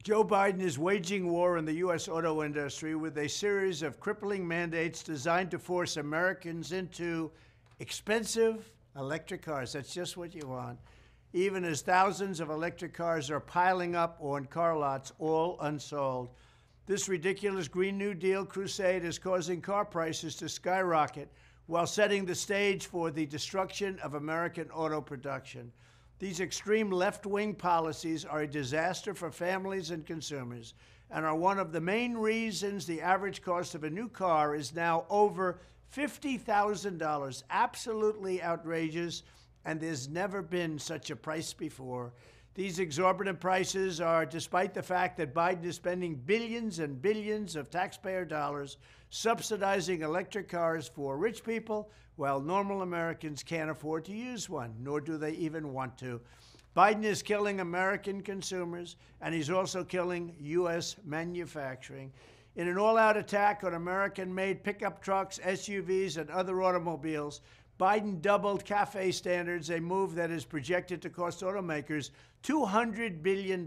Joe Biden is waging war on the U.S. auto industry with a series of crippling mandates designed to force Americans into expensive electric cars. That's just what you want. Even as thousands of electric cars are piling up on car lots, all unsold. This ridiculous Green New Deal crusade is causing car prices to skyrocket while setting the stage for the destruction of American auto production. These extreme left-wing policies are a disaster for families and consumers and are one of the main reasons the average cost of a new car is now over $50,000. Absolutely outrageous, and there's never been such a price before. These exorbitant prices are despite the fact that Biden is spending billions and billions of taxpayer dollars subsidizing electric cars for rich people, while normal Americans can't afford to use one, nor do they even want to. Biden is killing American consumers, and he's also killing U.S. manufacturing. In an all-out attack on American-made pickup trucks, SUVs, and other automobiles, Biden doubled CAFE standards, a move that is projected to cost automakers $200 billion.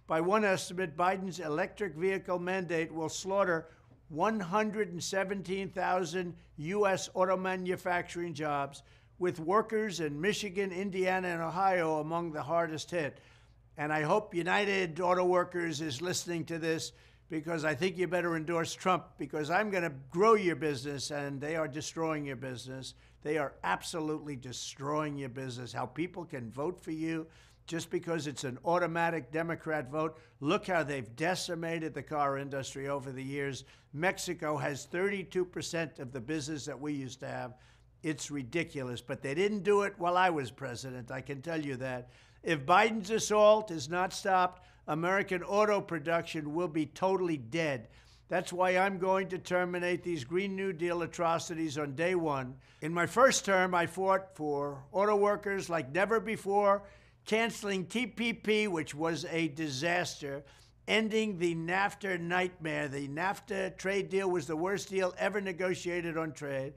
By one estimate, Biden's electric vehicle mandate will slaughter 117,000 U.S. auto manufacturing jobs, with workers in Michigan, Indiana, and Ohio among the hardest hit. And I hope United Auto Workers is listening to this, because I think you better endorse Trump, because I'm going to grow your business, and they are destroying your business. They are absolutely destroying your business. How people can vote for you just because it's an automatic Democrat vote. Look how they've decimated the car industry over the years. Mexico has 32% of the business that we used to have. It's ridiculous, but they didn't do it while I was president, I can tell you that. If Biden's assault is not stopped, American auto production will be totally dead. That's why I'm going to terminate these Green New Deal atrocities on day one. In my first term, I fought for auto workers like never before, canceling TPP, which was a disaster, ending the NAFTA nightmare. The NAFTA trade deal was the worst deal ever negotiated on trade,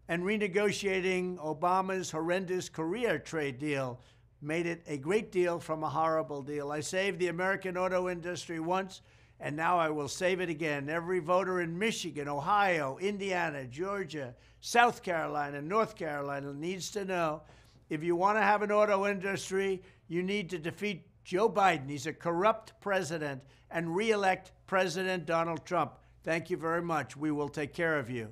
and renegotiating Obama's horrendous Korea trade deal made it a great deal from a horrible deal. I saved the American auto industry once, and now I will save it again. Every voter in Michigan, Ohio, Indiana, Georgia, South Carolina, North Carolina needs to know, if you want to have an auto industry, you need to defeat Joe Biden. He's a corrupt president, and re-elect President Donald Trump. Thank you very much. We will take care of you.